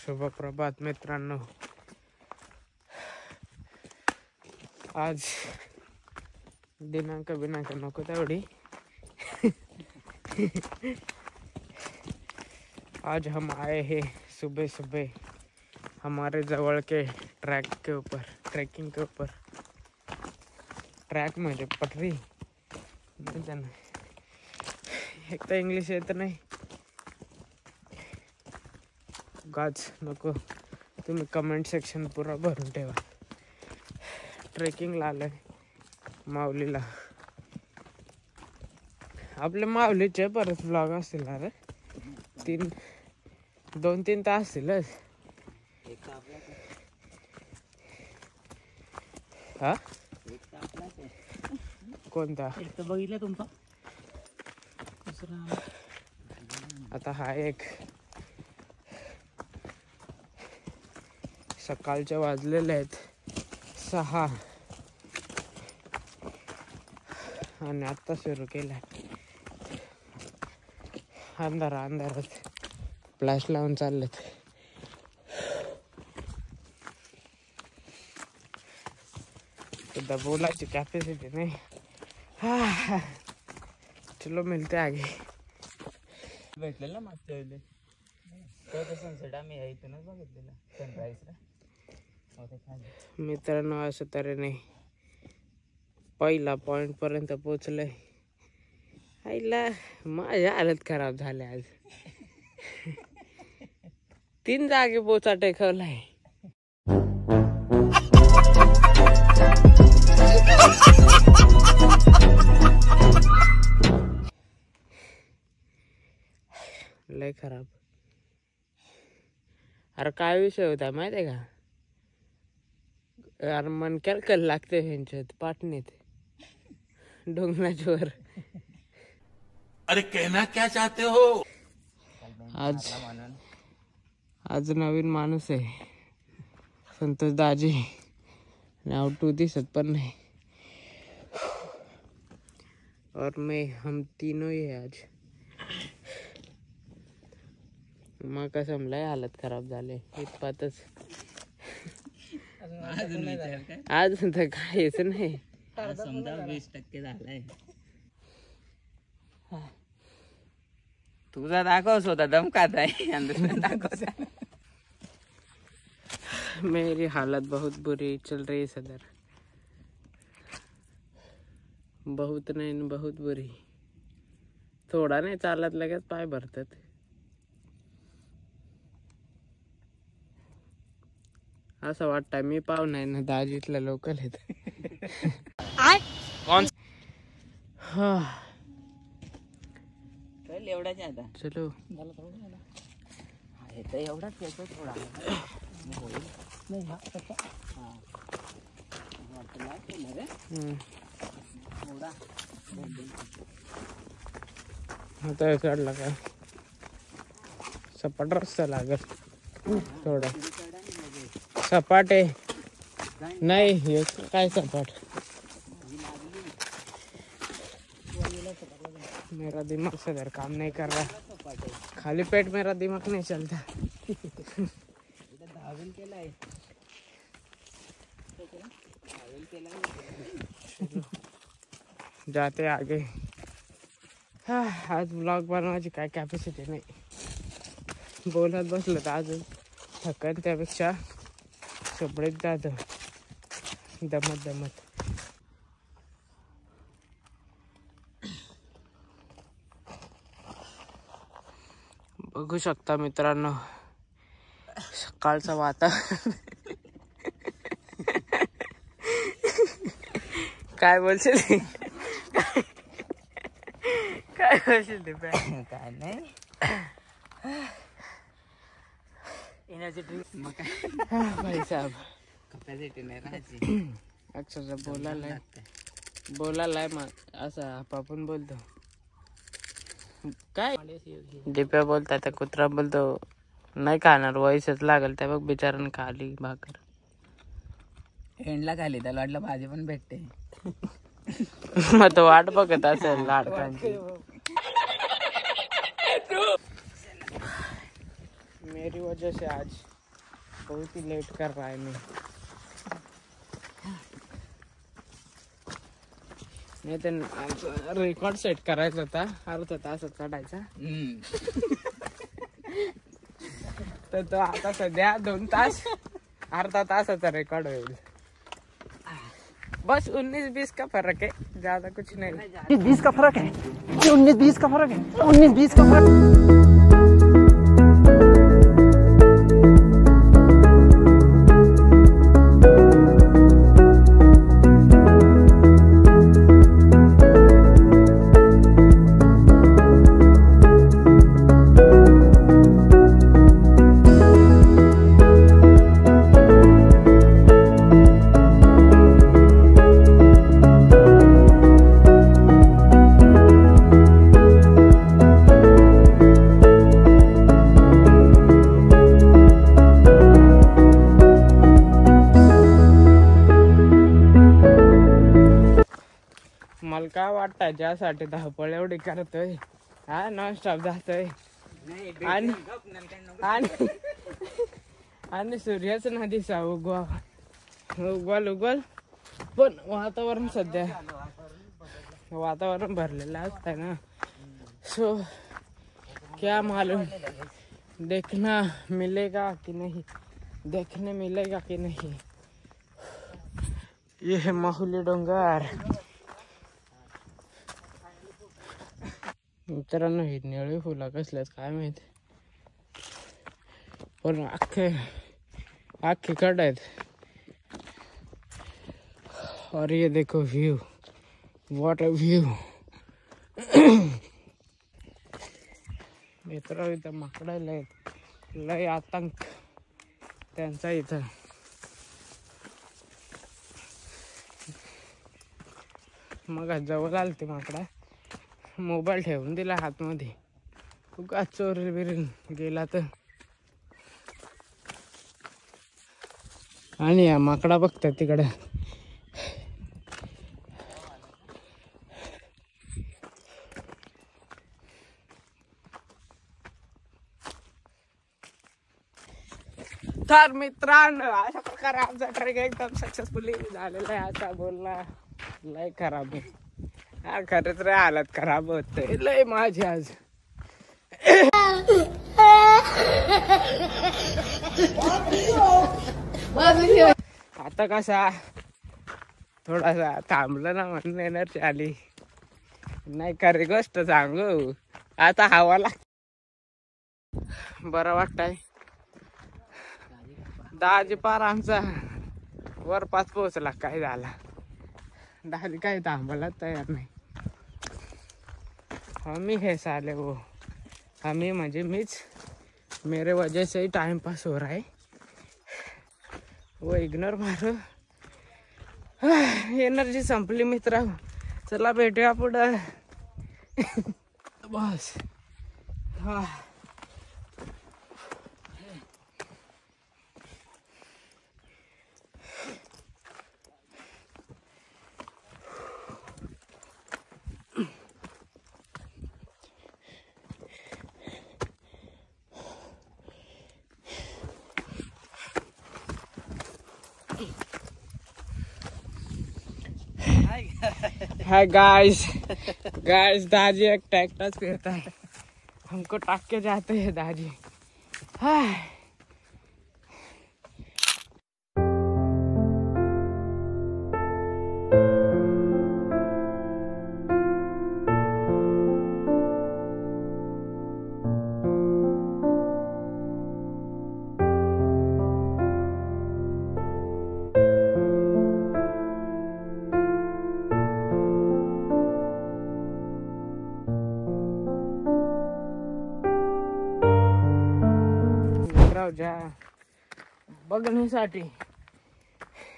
शुभ प्रभात मित्रांनो. आज दिनांक नको तेवढी. आज हम आए हैं सुबह सुबह हमारे जवळ के ट्रैक के ऊपर, ट्रैकिंग के ऊपर. ट्रॅक म्हणजे पटरी. एक तर इंग्लिश येत नाही. गाज नको, तुम्ही कमेंट सेक्शन पुरा भरून ठेवा. ट्रेकिंगला आलंय माऊलीला. आपल्या माऊलीचे परत ब्लॉग असतील अरे 2-3 तास असतीलच. हा कोणता बघितलं तुमचा? आता हा एक सकाळचे वाजलेले आहेत 6 आणि आता सुरू केलाय. अंधारात फ्लॅश लावून चाललेत. बोलायची कॅपॅसिटी नाही. चलो मिळते आगे. भेटलेलं ना मागच्या वेळेला सनसेट आम्ही इथूनच बघितलेला सनराईजला. मित्रांनो असं तऱ्हेने पहिला पॉइंट पर्यंत पोहोचलोय. आईला माझ्या हालत खराब झाले आज. 3 जागे बोचा टेकवलाय. लय खराब. अरे काय विषय होता माहिती आहे का? अरे मन कल लागते ह्यांच्यात पाटणीत डोंगराच्या वर. अरे कहना क्या चाहते हो? आज नवीन माणूस आहे संतोष दाजी. आउटू दिसत पण नाही. और हम तीनों ही है आज. मग कसं लय हालत खराब झाले इतपातच. आज तर काहीच नाही. समजा 20% झालाय. तुझा दाखवस होता दमकात आहे. दाखव. मेरी हालत बहुत बुरी चल रही है सदर. बहुत नाही बहुत बुरी. थोडा नाही चालत लगेच पाय भरतात. असं वाटतं मी पाव नाही ना दाजीतलं लोकल आहेत. एवढाच आता चलो एवढाच येतो थोडा. आता चढला का सपाट रस्ता लागत. थोडा सपाट आहे नाही हे काय सपाट. मेरा दिमाग सदर काम नहीं कर रहा. खाली पेट मेरा दिमाग नहीं चलता. जाते आगे. आज ब्लॉग बनवायची काय कॅपॅसिटी नाही. बोलत बसलं तर अजून थकन. त्यापेक्षा कपडेच जात दमत. बघू शकता मित्रांनो सकाळचं वातावरण. काय बोलशील काय बोलशील ते काय नाही. एनर्जी ड्रिंक मग काय भाई साहब कॅपॅसिटी नाही राहायची. अक्षरशः बोलायला मग असं आपण बोलतो. काय दिप्या बोलतात त्या कुत्रा बोलतो नाही खाणार वयसच लागल. त्या बघ बिचारानं खाली भाकर. एंडला खाली त्याला वाटलं भाजी पण भेटते. मग तो वाट बघत असेल लाडकांची. मेरी वजह से आज बहुत ही लेट कर रहा है नाही तर रेकॉर्ड सेट करायचा होता, अर्धा तास चढायचा. तर तो आता सध्या 2 तास अर्धा तासाचा रेकॉर्ड होईल. बस 19-20 का फर्क है, ज्यादा कुछ नहीं. 19-20 का फर्क है, 19-20 का फर्क है, 19-20 का फर्क. मला काय वाटतं ज्यासाठी धावपळ एवढी करतोय हा नॉनस्टॉप जातोय आणि आणि आणि सूर्याच ना दिसा उगवल पण वातावरण सध्या वातावरण भरलेलं असतंय ना. सो क्या मालूम देखने मिलेगा कि नहीं. ये है माहुली डोंगर. मित्रांनो ही निळी फुलं कसल्यात काय माहित, पण आखे कड आहेत. और ये देखो व्यू, व्हाट अ व्यू. मित्र इथं माकडायला आहेत, लय आतंक त्यांचा इथं. मग जवळ आलते माकडा, मोबाईल ठेवून दिला हातमध्ये, उगाच चोरी बिरून गेला तर. आणि या माकडा बघतात तिकडे. तर मित्रांनो अशा प्रकारे आमचा ट्रेक एकदम सक्सेसफुली झालेला आहे. आता बोलणं लय खराब आहे. हा खरंच रे हालत खराब होते लय माझी आज. आता कसा थोडासा थांबलं ना म्हणून एनर्जी आली. नाही खरी गोष्ट सांगू, आता हवाला बरं वाटतंय. दाजी पार आमचा वर 5 पोहोचला. काय झाला दादी काय थांबायला तयार नाही. हमी है साले वो, हमी म्हणजे मीच. मेरे वजह से ही टाइम पास हो रहा है, वो इग्नोर मारो. एनर्जी संपली मित्र. चला भेटूया पुढं. बस हा. हाय गाइस दादी एक ट्रैक्टर फिरता है, हमको टाक के जाते हैं दादी. हाय ज्या बघण्यासाठी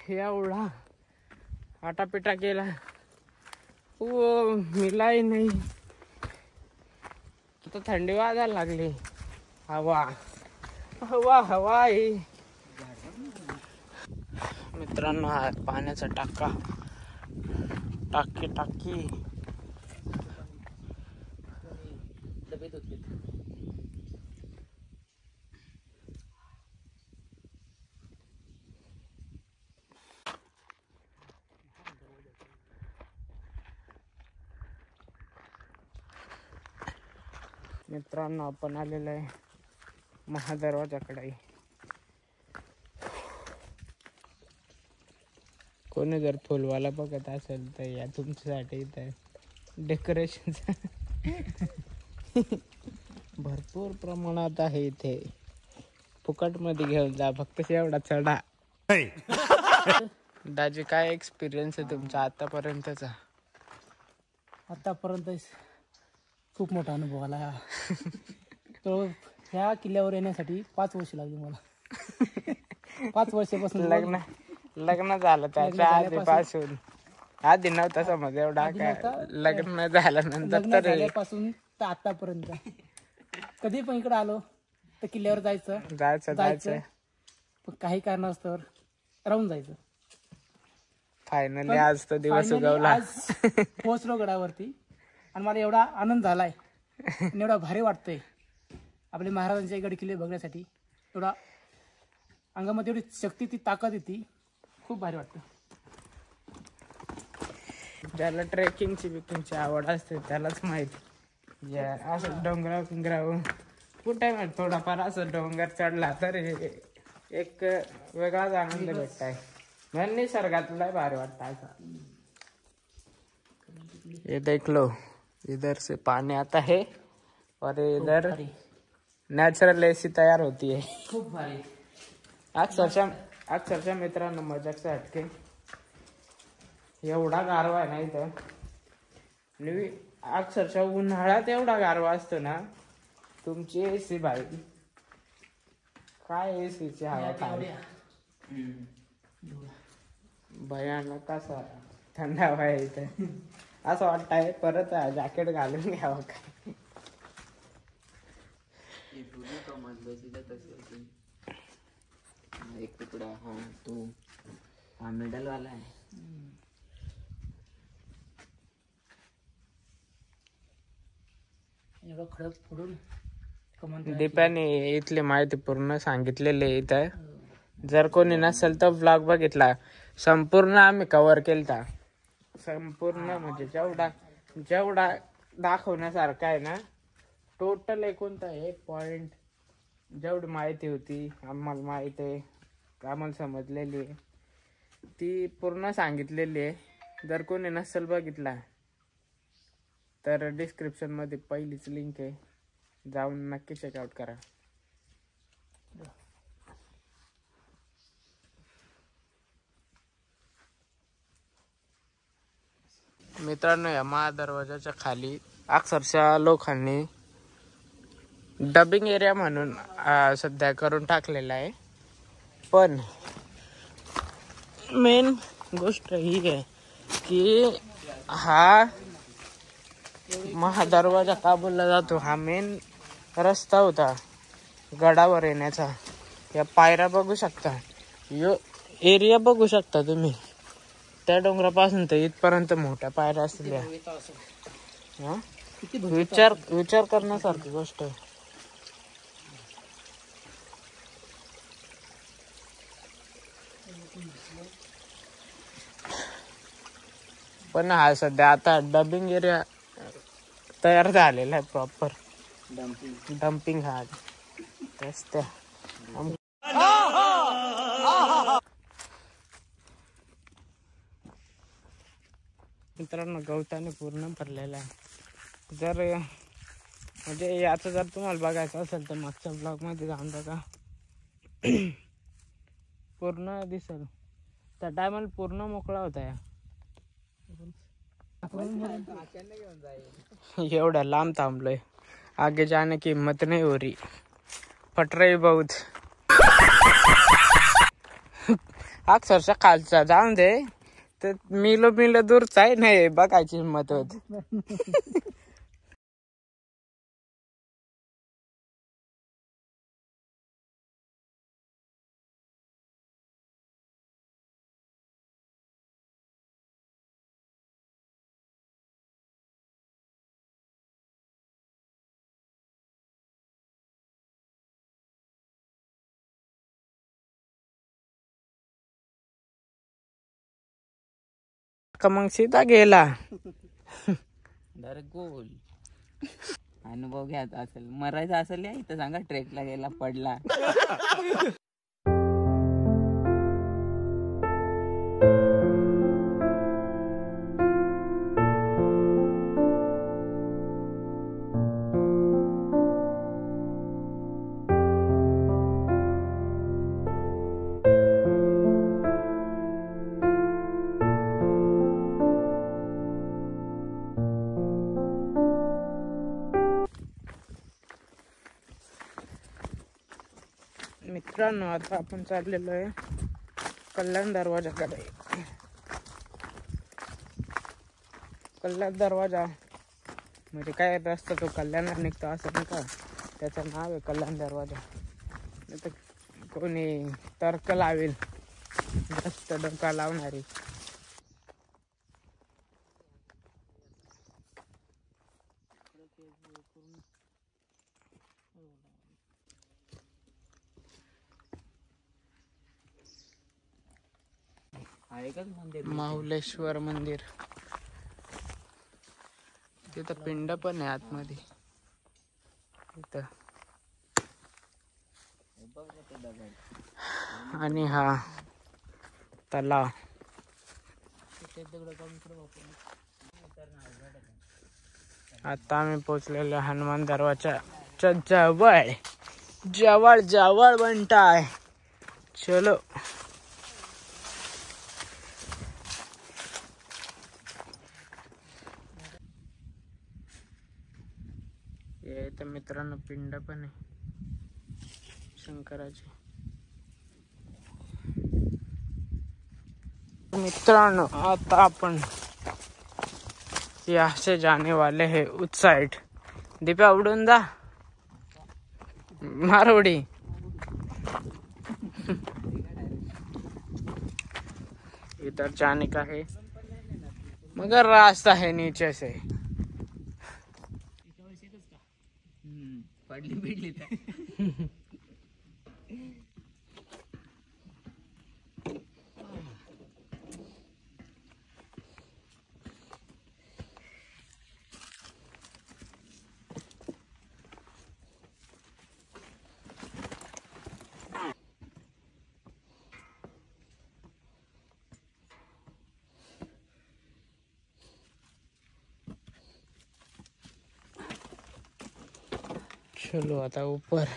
एवढा आटापिटा केला, वो मिलाही नाही. आता थंडी वाजायला लागली. हवा हवा हवा ही. मित्रांनो हा पाण्याचा टाका, टाकी मित्रांनो आपण आलेलो आहे महादरवाजाकडे. कोणी जर फुलवाला बघत असेल तर या तुमच्यासाठी इथं डेकोरेशनचा भरपूर प्रमाणात आहे इथे. फुकटमध्ये घेऊन जा, फक्त एवढा चढा. दाजी काय एक्सपिरियन्स आहे तुमचा आतापर्यंतचा? आतापर्यंत खूप मोठा अनुभव आला. तो ह्या किल्ल्यावर येण्यासाठी 5 वर्ष लागली मला. 5 वर्षापासून लग्न झालं त्याच्या आधीपासून. आधी नव्हता समज एवढा काय, लग्न झाल्यानंतर तर झाल्यापासून तर आतापर्यंत कधी पण इकडे आलो तर किल्ल्यावर जायचं पण काही कारणास्तव राहून जायचं. फायनली आज तो दिवस उगवला. पोहोचलो गडावरती आणि मला एवढा आनंद झालाय आणि एवढा भारी वाटतंय आपले महाराजांचे गड किल्ले बघण्यासाठी. एवढा अंगामध्ये एवढी शक्ती, ती ताकद येते, खूप भारी वाटतं. ज्याला ट्रेकिंगची आवड असते त्यालाच माहिती. असं डोंगरावर कुठे माहिती थोडाफार असं डोंगर चढला तर एक वेगळाच आनंद भेटताय. म्हणजे निसर्गातला भारी वाटतं असं. ये देख लो, इधर से पानी आता है और इधर नेचुरल एसी तयार होती है. खूप भारी. अक्षरशः मित्रांनो मजाक से हटके एवढा गारवा आहे ना इथं. आणि अक्षरशः उन्हाळ्यात एवढा गारवा असतो ना. तुमची एसी भाई काय एसीची हवा खाली भयानक असा थंड हवा आहे इथं. असं वाटतंय परत जॅकेट घालून घ्यावं काय. एक तुकडा हा तो हा मिडल वाला आहे. एवढं खडक फोडून दीपाने इथली माहिती पूर्ण सांगितलेली आहे इथं. जर कोणी नसेल तर व्लॉग बघितला, संपूर्ण आम्ही कव्हर केलता. संपूर्ण म्हणजे जेवढा दाखवण्यासारखा आहे ना, टोटल कोणता 1 पॉइंट जेवढी माहिती होती आम्हाला माहिती आहे, आम्हाला समजलेली आहे, ती पूर्ण सांगितलेली आहे. जर कोणी नसेल बघितला तर डिस्क्रिप्शन मध्ये पहिलीच लिंक आहे, जाऊन नक्की चेकआउट करा. मित्रांनो या महादरवाजाच्या खाली अक्षरशः लोकांनी डबिंग एरिया म्हणून सध्या करून टाकलेला आहे. पण मेन गोष्ट ही आहे की हा महादरवाजा का बोलला जातो, हा मेन रस्ता होता गडावर येण्याचा. या पायऱ्या बघू शकता, यो एरिया बघू शकता तुम्ही. त्या डोंगरापासून तर इथपर्यंत मोठ्या पायऱ्या असलेल्या. विचार करण्यासारखी गोष्ट आहे. पण हा सध्या आता डबिंग एरिया तयार झालेला आहे प्रॉपर. डम्पिंग हा रस्त्या. मित्रांनो गवताने पूर्ण भरलेला आहे. जर म्हणजे याचं जर तुम्हाला बघायचं असेल तर मागच्या ब्लॉग मध्ये जाऊन बघा, पूर्ण दिसेल. त्या टायमाला पूर्ण मोकळा होता या. एवढा लांब थांबलोय, आगे जाने की हिम्मत नहीं हो रही, फट रही बहुत. अक्षरशः खालचा जाऊन दे तर मिलो दूरचा आहे, नाही बघायची हिम्मत होत. का मग सीधा गेला डायरेक्ट गोल. अनुभव घ्यायचा असेल, मरायचं असेल या इथं सांगा, ट्रेकला गेला पडला. मित्रांनो, आता आपण चाललेलो आहे कल्याण दरवाजाकडे. कल्याण दरवाजा म्हणजे काय रस्ता तो कल्याणात निघतो असं नाही का, त्याचं नाव आहे कल्याण दरवाजा. नाही तर कोणी तर्क लावेल, जास्त डोका लावणारी. एकच मंदिर माहुलेश्वर मंदिर. तिथं पिंड पण आहे आतमध्ये. इथं आणि हा तलाव. आता आम्ही पोचलेलो हनुमान दरवाजाच्या जवळ जवळ जवळ बनताय. चलो. तर मित्रांनो पिंड पण आहे शंकराची. मित्रांनो, आता आपण यहाँ से जाने वाले हैं उस साइड. दीपा उड़ून जा, मार उड़ी. इधर जाने का है मगर रास्ता है नीचे से. पडली बिडली तर चलो आता ऊपर.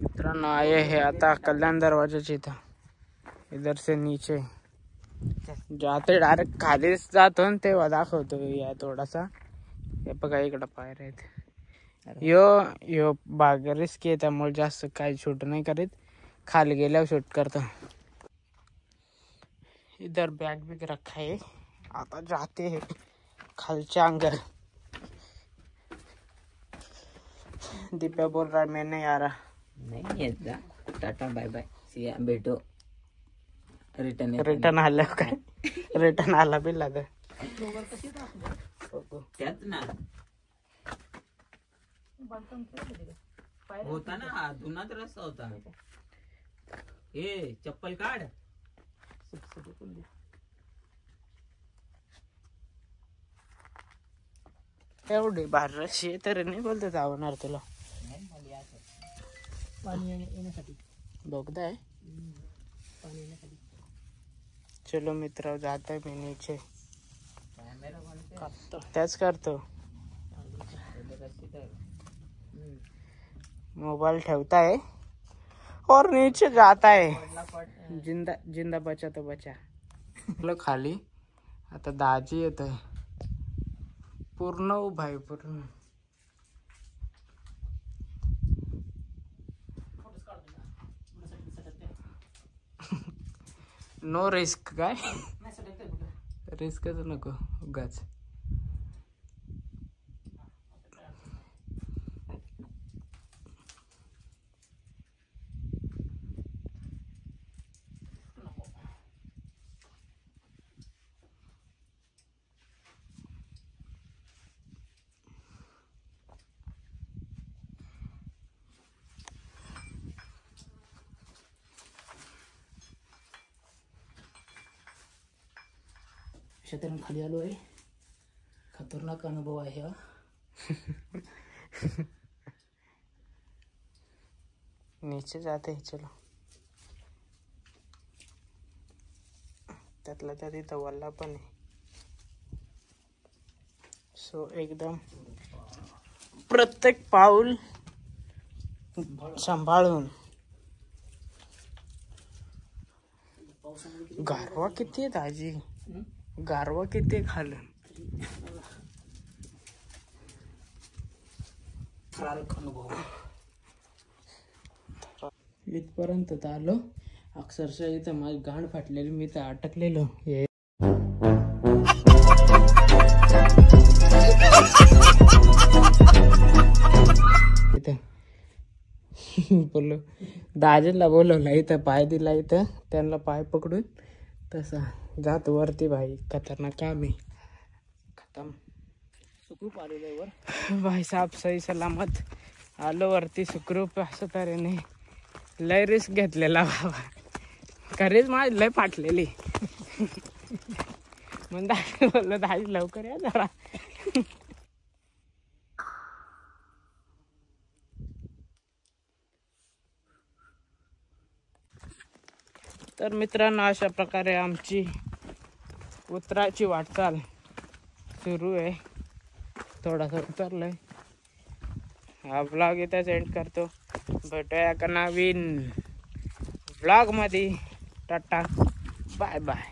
मित्रांनो आए हैं आता कल्याण दरवाजाची इथं. इधर से नीचे जाते डायरेक्ट खालीच जातो न तेव्हा दाखवतो या थोडासा. हे बघा इकडं पायऱ्या आहेत. यो भाग रिस्की आहे त्यामुळे जास्त काही शूट नाही करीत, खाली गेल्यावर शूट करतो. इधर बैग भी रखा है. आता जाते हैं खालच्या अंदर. दीपा बोल रहा है मैं नहीं आ रहा. नाही येत जा. टाटा बाय बाय, सिया भेटो. रिटर्न आलं काय? रिटर्न आला बी लाग त्यात ना होता ना, जुनाच रस्ता होता. ए चप्पल काढ. एवढी भारशी तरी नाही बोलते जावणार तुला. पाणी येण्यासाठी बोगदा आहे. पाणी येण्यासाठी. चलो मित्र, जाता है मैं नीचे. कॅमेरा बनते त्याच करतो. मोबाइल ठेवता है और नीचे जाता है. जिंदा जिंदा बचा तो बचा. लो खाली. आता दाजी येत आहे. पूर्ण उभा आहे पूर्ण. No risk. काय रिस्कच नको उगाच. शेतातून खाली आलो आहे. खतरनाक अनुभव आहे हा. नीचे जाते हैं चलो. त्यातला त्यात इथं वल्ला पण आहे. सो एकदम प्रत्येक पाऊल सांभाळून. गारवा किती आहे दाजी, गारवा किती आहे खालून. अनुभव. इथपर्यंत तर आलो. अक्षरशः इथं माझी गांड फाटलेली, मी तर अटकलेलो. हे बोललो दाजीला बोलवलं, इथं पाय दिला, इथं त्यांना पाय पकडून तसा जात वरती. भाई खतरनाक काम आहे. खतम. सुखरूप आलेलं वर भाई साहेब सही सलामत आलो वरती सुखरूप. असं तऱ्हेने लय रिस्क घेतलेला बाबा. खरेच माझी लय फाटलेली. मग दाजी बोललो दाजी लवकर या जरा. तर मित्रांनो, अशा प्रकारे आमची उतराची वाटचाल सुरू आहे. थोडासा उतरलोय. हा व्लॉग इथंच एंड करतो. भेटूया एका नवीन व्लॉग मध्ये. Tata bye bye.